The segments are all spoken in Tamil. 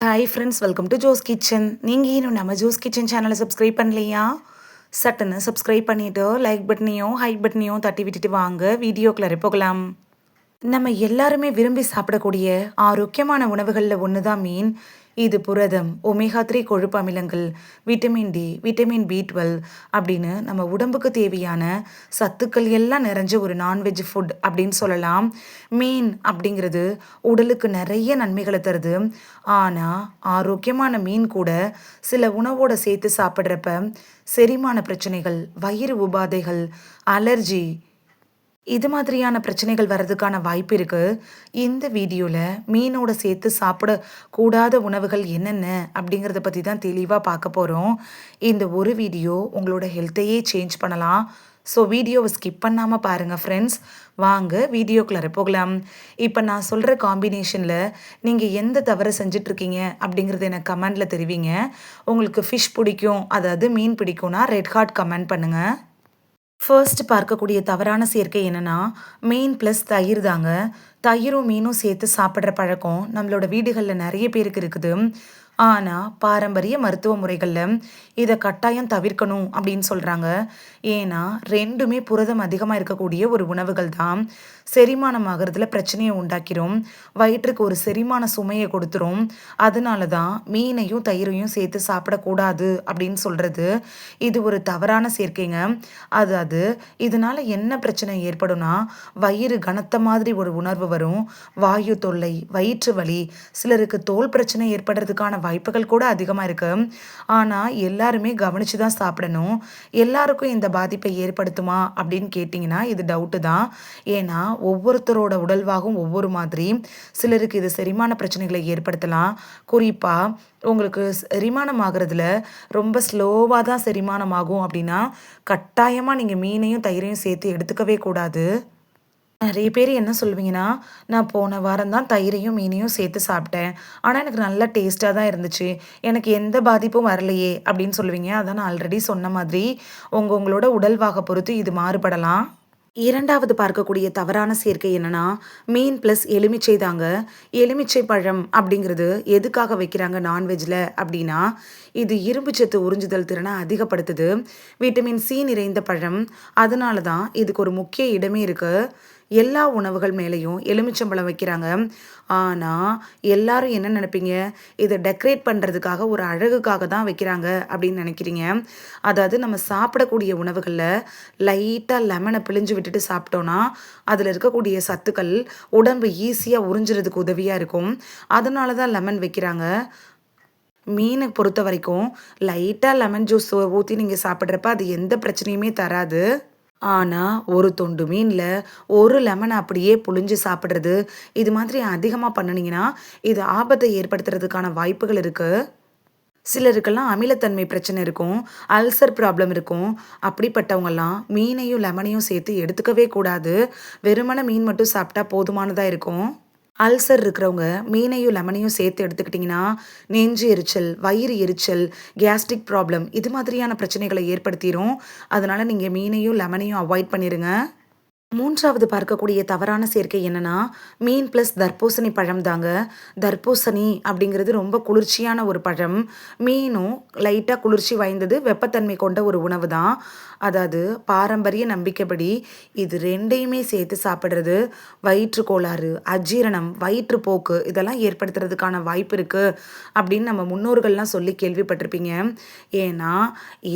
Hi friends, welcome to Jo's kitchen. நீங்கள் இன்னும் நம்ம ஜோஸ் கிச்சன் சேனலை சப்ஸ்கிரைப் பண்ணலையா? சட்டுன்னு சப்ஸ்கிரைப் பண்ணிவிட்டு லைக் பட்டனையும் ஹைக் பட்டனையும் தட்டி விட்டுட்டு வாங்க வீடியோக்குள்ளே போகலாம். நம்ம எல்லாருமே விரும்பி சாப்பிடக்கூடிய ஆரோக்கியமான உணவுகளில் ஒன்று தான் மீன். இது புரதம், ஒமேகா 3 கொழுப்பு அமிலங்கள், விட்டமின் டி, விட்டமின் பி 12 அப்படின்னு நம்ம உடம்புக்கு தேவையான சத்துக்கள் எல்லாம் நிறைஞ்ச ஒரு நான்வெஜ் ஃபுட் அப்படின்னு சொல்லலாம். மீன் அப்படிங்கிறது உடலுக்கு நிறைய நன்மைகளை தருது. ஆனால் ஆரோக்கியமான மீன் கூட சில உணவோட சேர்த்து சாப்பிட்றப்ப செரிமான பிரச்சனைகள், வயிறு உபாதைகள், அலர்ஜி இது மாதிரியான பிரச்சனைகள் வர்றதுக்கான வாய்ப்பு இருக்கு. இந்த வீடியோவில் மீனோட சேர்த்து சாப்பிடக்கூடாத உணவுகள் என்னென்ன அப்படிங்கிறத பற்றி தான் தெளிவாக பார்க்க போகிறோம். இந்த ஒரு வீடியோ உங்களோட ஹெல்த்தையே சேஞ்ச் பண்ணலாம். ஸோ வீடியோவை ஸ்கிப் பண்ணாமல் பாருங்கள் ஃப்ரெண்ட்ஸ். வாங்க வீடியோக்குள்ளே போகலாம். இப்போ நான் சொல்கிற காம்பினேஷனில் நீங்கள் எந்த தவறை செஞ்சிட்ருக்கீங்க அப்படிங்கிறத எனக்கு கமெண்டில் தெரிவிங்க. உங்களுக்கு ஃபிஷ் பிடிக்கும், அதாவது மீன் பிடிக்கும்னா ரெட் ஹார்ட் கமெண்ட் பண்ணுங்கள். ஃபர்ஸ்ட் பார்க்கக்கூடிய தவறான சேர்க்கை என்னன்னா, மீன் ப்ளஸ் தயிர் தாங்க. தயிரும் மீனும் சேர்த்து சாப்பிட்ற பழக்கம் நம்மளோட வீடுகளில் நிறைய பேருக்கு இருக்குது. ஆனால் பாரம்பரிய மருத்துவ முறைகளில் இதை கட்டாயம் தவிர்க்கணும் அப்படின்னு சொல்கிறாங்க. ஏன்னா ரெண்டுமே புரதம் அதிகமாக இருக்கக்கூடிய ஒரு உணவுகள் தான். செரிமானம் ஆகிறதுல பிரச்சனையை உண்டாக்கிரும், வயிற்றுக்கு ஒரு செரிமான சுமையை கொடுத்துரும். அதனால தான் மீனையும் தயிரையும் சேர்த்து சாப்பிடக்கூடாது அப்படின்னு சொல்கிறது. இது ஒரு தவறான சேர்க்கைங்க. அதாவது இதனால் என்ன பிரச்சனை ஏற்படும்னா, வயிறு கனத்த மாதிரி ஒரு உணர்வு வரும், வாயு தொல்லை, வயிற்று வலி, சிலருக்கு தோல் பிரச்சனை ஏற்படுறதுக்கான வாய்ப்புகள் கூட அதிகமாக இருக்குது. ஆனால் எல்லாருமே கவனித்து தான் சாப்பிடணும். எல்லாருக்கும் இந்த பாதிப்பை ஏற்படுத்துமா அப்படின்னு கேட்டிங்கன்னா இது டவுட்டு தான். ஏன்னா ஒவ்வொருத்தரோட உடல்வாகும் ஒவ்வொரு மாதிரி. சிலருக்கு இது செரிமான பிரச்சனைகளை ஏற்படுத்தலாம். குறிப்பாக உங்களுக்கு செரிமானம் ஆகிறதுல ரொம்ப ஸ்லோவாக தான் செரிமானம் ஆகும் அப்படின்னா கட்டாயமாக நீங்கள் மீனையும் தயிரையும் சேர்த்து எடுத்துக்கவே கூடாது. நிறைய பேர் என்ன சொல்லுவீங்கன்னா, நான் போன வாரம் தான் தயிரையும் மீனையும் சேர்த்து சாப்பிட்டேன், ஆனால் எனக்கு நல்லா டேஸ்ட்டாக தான் இருந்துச்சு, எனக்கு எந்த பாதிப்பும் வரலையே அப்படின்னு சொல்லுவீங்க. அதான் நான் ஆல்ரெடி சொன்ன மாதிரி உங்களோட உடல்வாக பொறுத்து இது மாறுபடலாம். இரண்டாவது பார்க்கக்கூடிய தவறான சேர்க்கை என்னன்னா, மீன் ப்ளஸ் எலுமிச்சை தாங்க. எலுமிச்சை பழம் அப்படிங்கிறது எதுக்காக வைக்கிறாங்க நான்வெஜ்ஜில் அப்படின்னா, இது இரும்பு சத்து உறிஞ்சுதல் திறனை அதிகப்படுத்துது. விட்டமின் சி நிறைந்த பழம். அதனால தான் இதுக்கு ஒரு முக்கிய இடமே இருக்குது. எல்லா உணவுகள் மேலேயும் எலுமிச்சம்பழம் வைக்கிறாங்க. ஆனால் எல்லாரும் என்ன நினைப்பீங்க, இதை டெக்கரேட் பண்ணுறதுக்காக ஒரு அழகுக்காக தான் வைக்கிறாங்க அப்படின்னு நினைக்கிறீங்க. அதாவது நம்ம சாப்பிடக்கூடிய உணவுகளில் லைட்டாக லெமனை பிழிஞ்சு விட்டுட்டு சாப்பிட்டோன்னா அதில் இருக்கக்கூடிய சத்துக்கள் உடம்பு ஈஸியாக உறிஞ்சுறதுக்கு உதவியாக இருக்கும். அதனால தான் லெமன் வைக்கிறாங்க. மீனை பொறுத்த வரைக்கும் லைட்டாக லெமன் ஜூஸ் ஊற்றி நீங்கள் சாப்பிட்றப்ப அது எந்த பிரச்சனையுமே தராது. ஆனால் ஒரு தொண்டு மீனில் ஒரு லெமனை அப்படியே புழிஞ்சு சாப்பிட்றது, இது மாதிரி அதிகமாக பண்ணினீங்கன்னா இது ஆபத்தை ஏற்படுத்துறதுக்கான வாய்ப்புகள் இருக்குது. சிலருக்கெல்லாம் அமிலத்தன்மை பிரச்சனை இருக்கும், அல்சர் ப்ராப்ளம் இருக்கும். அப்படிப்பட்டவங்கெல்லாம் மீனையும் லெமனையும் சேர்த்து எடுத்துக்கவே கூடாது. வெறுமனே மீன் மட்டும் சாப்பிட்டா போதுமானதாக இருக்கும். அல்சர் இருக்கிறவங்க மீனையும் லெமனையும் சேர்த்து எடுத்துக்கிட்டிங்கன்னா நெஞ்சு எரிச்சல், வயிறு எரிச்சல், கேஸ்ட்ரிக் ப்ராப்ளம் இது மாதிரியான பிரச்சனைகளை ஏற்படுத்திடும். அதனால் நீங்கள் மீனையும் லெமனையும் அவாய்ட் பண்ணிடுங்க. மூன்றாவது பார்க்கக்கூடிய தவறான சேர்க்கை என்னன்னா, மீன் ப்ளஸ் தர்பூசணி பழம் தாங்க. தர்பூசணி அப்படிங்கிறது ரொம்ப குளிர்ச்சியான ஒரு பழம். மீனும் லைட்டாக குளிர்ச்சி வாய்ந்தது, வெப்பத்தன்மை கொண்ட ஒரு உணவு தான். அதாவது பாரம்பரிய நம்பிக்கைப்படி இது ரெண்டையுமே சேர்த்து சாப்பிட்றது வயிற்று கோளாறு, அஜீரணம், வயிற்றுப்போக்கு இதெல்லாம் ஏற்படுத்துறதுக்கான வாய்ப்பு இருக்குது அப்படின்னு நம்ம முன்னோர்கள்லாம் சொல்லி கேள்விப்பட்டிருப்பீங்க. ஏன்னா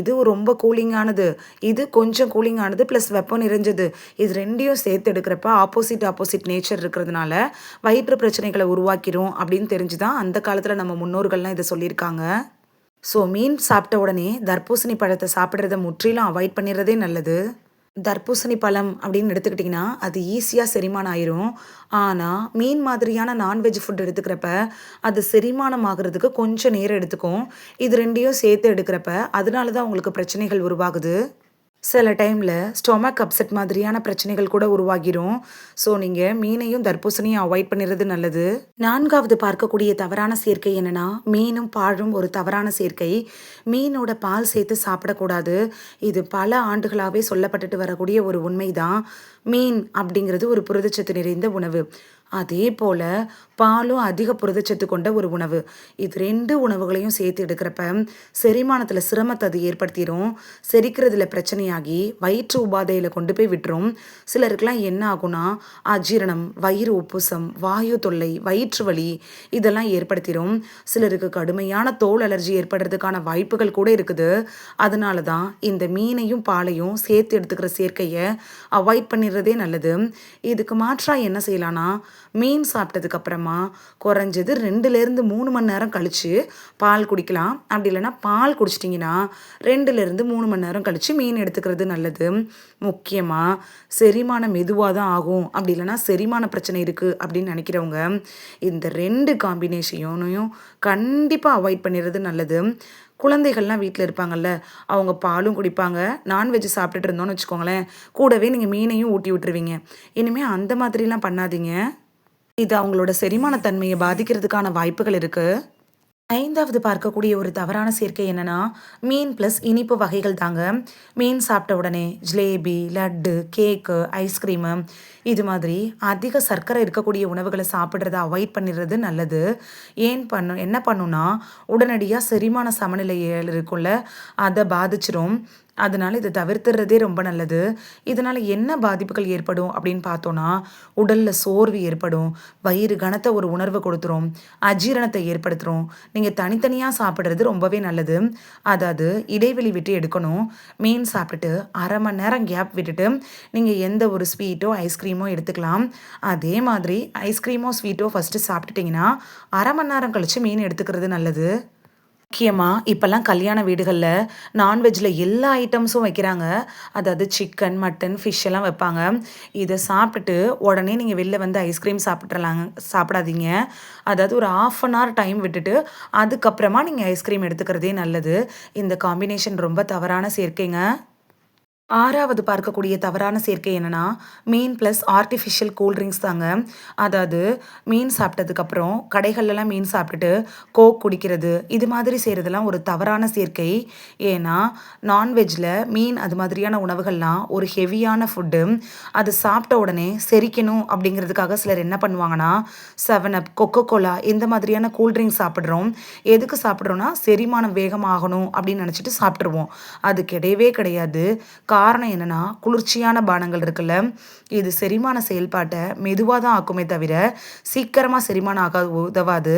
இது ரொம்ப கூலிங்கானது, இது கொஞ்சம் கூலிங்கானது ப்ளஸ் வெப்பம் நிறைஞ்சது. இது ரெண்டையும் சேர்த்து எடுக்கிறப்ப ஆப்போசிட் நேச்சர் இருக்கிறதுனால வயிற்று பிரச்சனைகளை உருவாக்கிரும் அப்படின்னு தெரிஞ்சு தான் அந்த காலத்தில் நம்ம முன்னோர்கள்லாம் இதை சொல்லியிருக்காங்க. ஸோ மீன் சாப்பிட்ட உடனே தர்பூசணி பழத்தை சாப்பிட்றத முற்றிலும் அவாய்ட் பண்ணிடுறதே நல்லது. தர்பூசணி பழம் அப்படின்னு எடுத்துக்கிட்டிங்கன்னா அது ஈஸியாக செரிமானம் ஆயிரும். ஆனால் மீன் மாதிரியான நான்வெஜ் ஃபுட் எடுத்துக்கிறப்ப அது செரிமானம் ஆகிறதுக்கு கொஞ்சம் நேரம் எடுத்துக்கும். இது ரெண்டையும் சேர்த்து எடுக்கிறப்ப அதனால தான் உங்களுக்கு பிரச்சனைகள் உருவாகுது. சில டைமில் ஸ்டொமக் அப்செட் மாதிரியான பிரச்சனைகள் கூட உருவாகிரும். ஸோ நீங்கள் மீனையும் தர்பூசணியும் அவாய்ட் பண்ணிடுறது நல்லது. நான்காவது பார்க்கக்கூடிய தவறான சேர்க்கை என்னென்னா, மீனும் பாலும் ஒரு தவறான சேர்க்கை. மீனோட பால் சேர்த்து சாப்பிடக்கூடாது. இது பல ஆண்டுகளாகவே சொல்லப்பட்டுட்டு வரக்கூடிய ஒரு உண்மை தான். மீன் அப்படிங்கிறது ஒரு புரதச்சத்து நிறைந்த உணவு. அதே போல் பாலும் அதிக புரதச்சத்து கொண்ட ஒரு உணவு. இது 2 உணவுகளையும் சேர்த்து எடுக்கிறப்ப, செரிமானத்தில சிரமத்த அது ஏற்படுத்திரும். செரிக்கிறதுல பிரச்சனையாகி, வயிற்று உபாதையில கொண்டு போய் விட்டுரும். சிலருக்குலாம் என்ன ஆகும்னா, அஜீரணம், வயிறு உப்புசம், வாயு தொல்லை, வயிற்று வலி இதெல்லாம் ஏற்படுத்திரும். சிலருக்கு கடுமையான தோல் அலர்ஜி ஏற்படுறதுக்கான வாய்ப்புகள் கூட இருக்குது. அதனால தான் இந்த மீனையும், பாலையும் சேர்த்து எடுத்துக்கிற சேர்க்கைய அவாய்ட் பண்ணிடுறதே நல்லது. இதுக்கு மாற்றா என்ன செய்யலாம்னா, மீன் சாப்பிட்டதுக்கு அப்புறமா குறைஞ்சது 2லேருந்து 3 மணி நேரம் கழிச்சு பால் குடிக்கலாம். அப்படி இல்லைன்னா பால் குடிச்சிட்டிங்கன்னா 2லேருந்து 3 மணி நேரம் கழிச்சு மீன் எடுத்துக்கிறது நல்லது. முக்கியமாக செரிமானம் மெதுவாக தான் ஆகும், அப்படி இல்லைன்னா செரிமான பிரச்சனை இருக்குது அப்படின்னு நினைக்கிறவங்க இந்த 2 காம்பினேஷனையும் கண்டிப்பாக அவாய்ட் பண்ணிடுறது நல்லது. குழந்தைகள்லாம் வீட்டில் இருப்பாங்கல்ல, அவங்க பாலும் குடிப்பாங்க. நான்வெஜ் சாப்பிட்டுட்டு இருந்தோம்னு வச்சுக்கோங்களேன், கூடவே நீங்கள் மீனையும் ஊட்டி விட்டுருவீங்க. இனிமேல் அந்த மாதிரிலாம் பண்ணாதீங்க. இது அவங்களோட செரிமான தன்மையை பாதிக்கிறதுக்கான வாய்ப்புகள் இருக்கு. 5வது பார்க்கக்கூடிய ஒரு தவறான சேர்க்கை என்னன்னா, மீன் ப்ளஸ் இனிப்பு வகைகள் தாங்க. மீன் சாப்பிட்ட உடனே ஜிலேபி, லட்டு, கேக்கு, ஐஸ்கிரீமு இது மாதிரி அதிக சர்க்கரை இருக்கக்கூடிய உணவுகளை சாப்பிட்றத அவாய்ட் பண்ணிடுறது நல்லது. என்ன பண்ணுன்னா, உடனடியாக செரிமான சமநிலையில் இருக்கும்ல, அதை பாதிச்சிரும். அதனால இதை தவிர்த்துறதே ரொம்ப நல்லது. இதனால என்ன பாதிப்புகள் ஏற்படும் அப்படின்னு பார்த்தோன்னா, உடல்ல சோர்வு ஏற்படும், வயிறு கனத்த ஒரு உணர்வு கொடுத்துரும், அஜீரணத்தை ஏற்படுத்துரும். நீங்கள் தனித்தனியாக சாப்பிட்றது ரொம்பவே நல்லது. அதாவது இடைவெளி விட்டு எடுக்கணும். மீன் சாப்பிட்டுட்டு 1/2 மணி நேரம் கேப் விட்டுட்டு நீங்கள் எந்த ஒரு ஸ்வீட்டோ ஐஸ்கிரீமோ எடுத்துக்கலாம். அதே மாதிரி ஐஸ்கிரீமோ ஸ்வீட்டோ ஃபஸ்ட்டு சாப்பிட்டுட்டிங்கன்னா 1/2 மணி நேரம் கழித்து மீன் எடுத்துக்கிறது நல்லது. முக்கியமாக இப்போல்லாம் கல்யாண வீடுகளில் நான்வெஜ்ஜில் எல்லா ஐட்டம்ஸும் வைக்கிறாங்க. அதாவது சிக்கன், மட்டன், ஃபிஷ் எல்லாம் வைப்பாங்க. இதை சாப்பிட்டுட்டு உடனே நீங்கள் வெளில வந்து ஐஸ்கிரீம் சாப்பிடாதீங்க. அதாவது ஒரு 1/2 அன் ஹவர் டைம் விட்டுட்டு அதுக்கப்புறமா நீங்கள் ஐஸ்கிரீம் எடுத்துக்கிறதே நல்லது. இந்த காம்பினேஷன் ரொம்ப தவறான சேர்க்கைங்க. 6வது பார்க்கக்கூடிய தவறான சேர்க்கை என்னன்னா, மீன் ப்ளஸ் ஆர்ட்டிஃபிஷியல் கூல்ட்ரிங்க்ஸ் தாங்க. அதாவது மீன் சாப்பிட்டதுக்கப்புறம் கடைகள்லலாம் மீன் சாப்பிட்டுட்டு கோக் குடிக்கிறது, இது மாதிரி செய்கிறதெல்லாம் ஒரு தவறான சேர்க்கை. ஏன்னா, நான்வெஜ்ஜில் மீன் அது மாதிரியான உணவுகள்லாம் ஒரு ஹெவியான ஃபுட்டு. அது சாப்பிட்ட உடனே செரிக்கணும் அப்படிங்கிறதுக்காக சிலர் என்ன பண்ணுவாங்கன்னா, 7அப், கொக்கோகோலா இந்த மாதிரியான கூல்ட்ரிங்க்ஸ் சாப்பிட்றோம். எதுக்கு சாப்பிட்றோன்னா, செரிமானம் வேகமாகணும் அப்படின்னு நினச்சிட்டு சாப்பிட்ருவோம். அது கிடையவே கிடையாது. காரணம் என்னன்னா, குளிர்ச்சியான பானங்கள் இருக்குல்ல, இது செரிமான செயல்பாட்டை மெதுவாக தான் ஆக்குமே தவிர சீக்கிரமாக செரிமானம் ஆக உதவாது.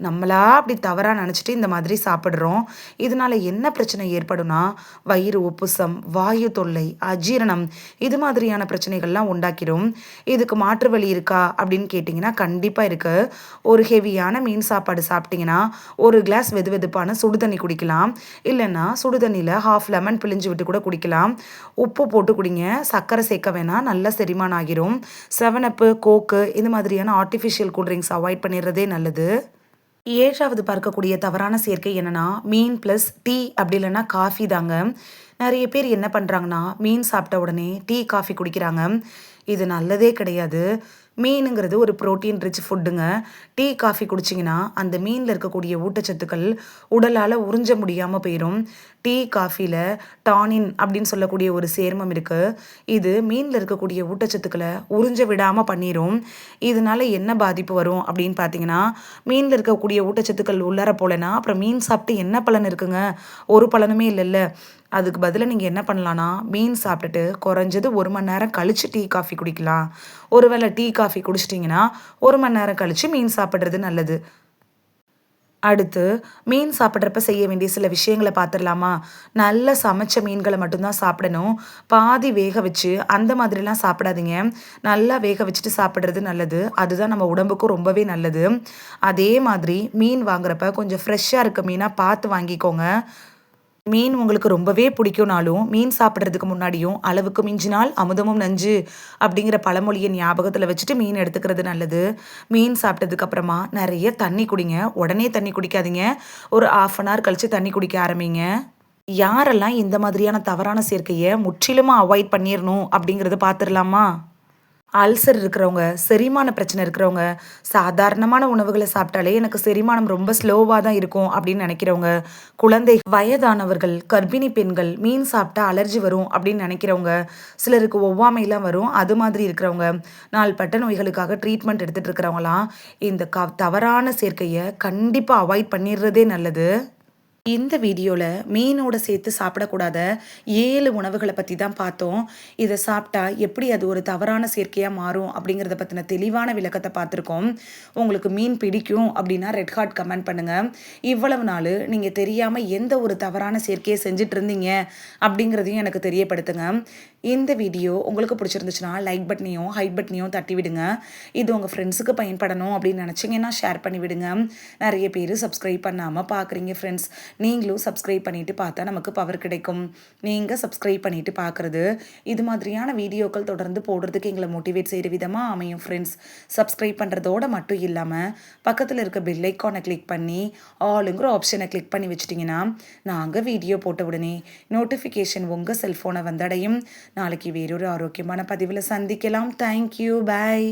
நம்மளா அப்படி தவறாக நினச்சிட்டு இந்த மாதிரி சாப்பிட்றோம். இதனால என்ன பிரச்சனை ஏற்படும்னா, வயிறு உப்புசம், வாயு தொல்லை, அஜீரணம் இது மாதிரியான பிரச்சனைகள்லாம் உண்டாக்கிடும். இதுக்கு மாற்று வழி இருக்கா அப்படின்னு கேட்டிங்கன்னா கண்டிப்பாக இருக்குது. ஒரு ஹெவியான மீன் சாப்பாடு சாப்பிட்டிங்கன்னா 1 கிளாஸ் வெதுவெதுப்பான சுடு தண்ணி குடிக்கலாம். இல்லைன்னா சுடு தண்ணியில் 1/2 லெமன் பிழிஞ்சு விட்டு கூட குடிக்கலாம். உப்பு போட்டு குடிங்க, சர்க்கரை சேர்க்க வேணாம், நல்ல செரிமானம் ஆகிரும். 7அப்பு, கோக்கு இது மாதிரியான ஆர்ட்டிஃபிஷியல் கூல்ட்ரிங்க்ஸ் அவாய்ட் பண்ணிடுறதே நல்லது. 7வது பார்க்கக்கூடிய தவறான சேர்க்கை என்னன்னா, மீன் ப்ளஸ் டீ அப்படி இல்லைன்னா காஃபி தாங்க. நிறைய பேர் என்ன பண்ணுறாங்கன்னா, மீன் சாப்பிட்ட உடனே டீ, காஃபி குடிக்கிறாங்க. இது நல்லதே கிடையாது. மீனுங்கிறது ஒரு புரோட்டீன் ரிச் ஃபுட்டுங்க. டீ, காஃபி குடிச்சிங்கன்னா அந்த மீனில் இருக்கக்கூடிய ஊட்டச்சத்துக்கள் உடலால் உறிஞ்ச முடியாமல் போயிடும். டீ, காஃபியில் டானின் அப்படின்னு சொல்லக்கூடிய ஒரு சேர்மம் இருக்குது. இது மீனில் இருக்கக்கூடிய ஊட்டச்சத்துக்களை உறிஞ்ச விடாமல் பண்ணிடும். இதனால என்ன பாதிப்பு வரும் அப்படின்னு பார்த்தீங்கன்னா, மீனில் இருக்கக்கூடிய ஊட்டச்சத்துக்கள் உள்ளார போலனா அப்புறம் மீன் சாப்பிட்டு என்ன பலன் இருக்குங்க? ஒரு பலனுமே இல்லைல்ல. அதுக்கு பதிலாக நீங்கள் என்ன பண்ணலான்னா, மீன் சாப்பிட்டுட்டு குறைஞ்சது 1 மணி நேரம் கழித்து டீ, காஃபி குடிக்கலாம். ஒருவேளை டீ, காஃபி குடிச்சிட்டிங்கன்னா 1 மணி நேரம் கழித்து மீன் சாப்பிட்றது நல்லது. அடுத்து மீன் சாப்பிட்றப்ப செய்ய வேண்டிய சில விஷயங்களை பார்த்துடலாமா? நல்லா சமைச்ச மீன்களை மட்டும்தான் சாப்பிடணும். பாதி வேக வச்சு அந்த மாதிரிலாம் சாப்பிடாதீங்க. நல்லா வேக வச்சுட்டு சாப்பிட்றது நல்லது. அதுதான் நம்ம உடம்புக்கும் ரொம்பவே நல்லது. அதே மாதிரி மீன் வாங்குறப்ப கொஞ்சம் ஃப்ரெஷ்ஷாக இருக்க மீனாக பார்த்து வாங்கிக்கோங்க. மீன் உங்களுக்கு ரொம்பவே பிடிக்கும்னாலும், மீன் சாப்பிட்றதுக்கு முன்னாடியும் அளவுக்கு மிஞ்சினால் அமுதமும் நஞ்சு அப்படிங்கிற பழமொழியை ஞாபகத்தில் வச்சுட்டு மீன் எடுத்துக்கிறது நல்லது. மீன் சாப்பிட்டதுக்கு அப்புறமா நிறைய தண்ணி குடிங்க. உடனே தண்ணி குடிக்காதீங்க. ஒரு 1/2 அன் ஹவர் கழித்து தண்ணி குடிக்க ஆரம்பிங்க. யாரெல்லாம் இந்த மாதிரியான தவறான சேர்க்கையை முற்றிலுமா அவாய்ட் பண்ணிடணும் அப்படிங்கிறத பார்த்துடலாமா? அல்சர் இருக்கிறவங்க, செரிமான பிரச்சனை இருக்கிறவங்க, சாதாரணமான உணவுகள சாப்பிட்டாலே எனக்கு செரிமானம் ரொம்ப ஸ்லோவா தான் இருக்கும் அப்படின்னு நினைக்கிறவங்க, குழந்தை, வயதானவர்கள், கர்ப்பிணி பெண்கள், மீன் சாப்பிட்டா அலர்ஜி வரும் அப்படின்னு நினைக்கிறவங்க, சிலருக்கு ஒவ்வாமைலாம் வரும். அது மாதிரி இருக்கிறவங்க, நாள்பட்ட நோய்களுக்காக ட்ரீட்மெண்ட் எடுத்துட்டு இருக்கிறவங்கலாம், இந்த தவறான சேர்க்கைய கண்டிப்பா அவாய்ட் பண்ணிடுறதே நல்லது. இந்த வீடியோல மீனோட சேர்த்து சாப்பிடக்கூடாத 7 உணவுகள பத்தி தான் பார்த்தோம். இத சாப்பிட்டா எப்படி அது ஒரு தவறான சேர்க்கையா மாறும் அப்படிங்கிறத பத்தின தெளிவான விளக்கத்த பார்த்துருக்கோம். உங்களுக்கு மீன் பிடிக்கும் அப்படின்னா ரெட் ஹார்ட் கமெண்ட் பண்ணுங்க. இவ்வளவு நாளு நீங்க தெரியாம எந்த ஒரு தவறான சேர்க்கைய செஞ்சுட்டு இருந்தீங்க அப்படிங்கிறதையும் எனக்கு தெரியப்படுத்துங்க. இந்த வீடியோ உங்களுக்கு பிடிச்சிருந்துச்சுன்னா லைக் பட்டனையும், ஹைப் பட்டனையும் தட்டி விடுங்க. இது உங்க ஃப்ரெண்ட்ஸுக்கு பயன்படணும் அப்படின்னு நினைச்சீங்கன்னா ஷேர் பண்ணி விடுங்க. நிறைய பேர் சப்ஸ்கிரைப் பண்ணாம பார்க்குறீங்க ஃப்ரெண்ட்ஸ். நீங்களும் சப்ஸ்கிரைப் பண்ணிட்டு பார்த்தா நமக்கு பவர் கிடைக்கும். நீங்கள் சப்ஸ்கிரைப் பண்ணிட்டு பார்க்குறது இது மாதிரியான வீடியோக்கள் தொடர்ந்து போடுறதுக்கு எங்களை மோட்டிவேட் செய்கிற விதமாக அமையும் ஃப்ரெண்ட்ஸ். சப்ஸ்கிரைப் பண்ணுறதோட மட்டும் இல்லாமல் பக்கத்தில் இருக்க பெல் ஐக்கானை கிளிக் பண்ணி ஆளுங்கிற ஆப்ஷனை கிளிக் பண்ணி வச்சிட்டிங்கன்னா நாங்கள் வீடியோ போட்ட உடனே நோட்டிஃபிகேஷன் உங்கள் செல்ஃபோனை வந்தடையும். நாளைக்கு வேறொரு ஆரோக்கியமான பதிவில் சந்திக்கலாம். தேங்க்யூ, பாய்.